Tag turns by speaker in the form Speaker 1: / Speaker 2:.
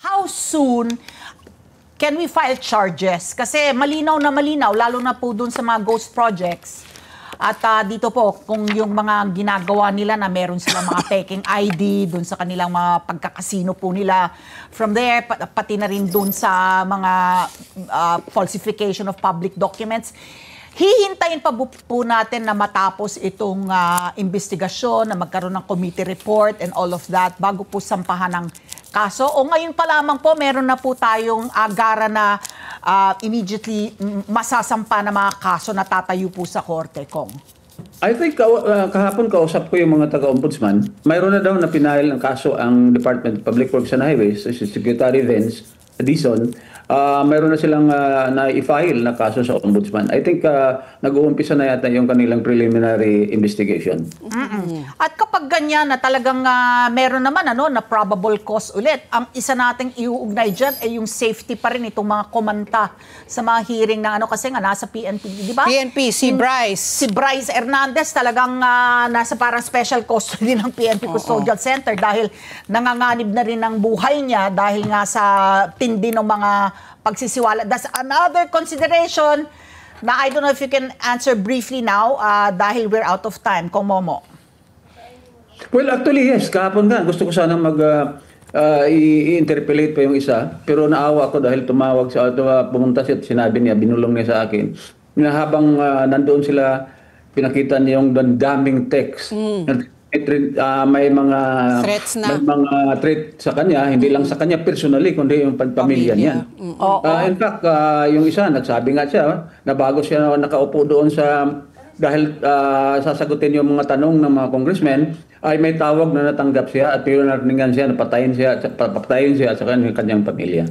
Speaker 1: How soon can we file charges? Kasi malinaw na malinaw, lalo na po dun sa mga ghost projects. At dito po, kung yung mga ginagawa nila na meron silang mga peking ID dun sa kanilang mga pagkakasino po nila. From there, pati na rin dun sa mga falsification of public documents. Hihintayin pa po natin na matapos itong investigasyon, na magkaroon ng committee report and all of that bago po sampahan ng kaso. O ngayon pa lamang po, meron na po tayong agara na immediately masasampa na mga kaso na tatayo po sa korte, Kong?
Speaker 2: I think kahapon kausap ko yung mga taga-ombudsman. Mayroon na daw na pinahil ng kaso ang Department of Public Works and Highways, si Secretary Vince Dizon. Mayroon na silang na-i-file na kaso sa ombudsman. I think nag-uumpisa na yata yung kanilang preliminary investigation.
Speaker 1: At kapag ganyan na talagang meron naman na probable cause ulit, ang isa nating iuugnay dyan ay yung safety pa rin itong mga komanta sa mga hearing ng kasi nga nasa PNP, di ba?
Speaker 3: PNP, si Bryce.
Speaker 1: Si Bryce Hernandez talagang nasa parang special custody ng PNP Custodial Center dahil nanganganib na rin ang buhay niya dahil nga sa tindi ng mga pagsisiwala. That's another consideration na I don't know if you can answer briefly now dahil we're out of time. Kong Momo.
Speaker 2: Well, actually, yes. Kahapon nga. Gusto ko sana i-interpellate pa yung isa. Pero naawa ko dahil tumawag sa pumunta siya at sinabi niya, binulong niya sa akin. Na habang nandoon sila, pinakita niya yung daming text. May mga
Speaker 3: threats na.
Speaker 2: May mga threat sa kanya, hindi lang sa kanya personally, kundi yung pamilya niya. In fact, yung isa, nagsabi nga siya na bago siya nakaupo doon dahil sasagutin yung mga tanong ng mga congressmen, ay may tawag na natanggap siya at pero nariningan siya, napatayin siya at sa kanyang pamilya.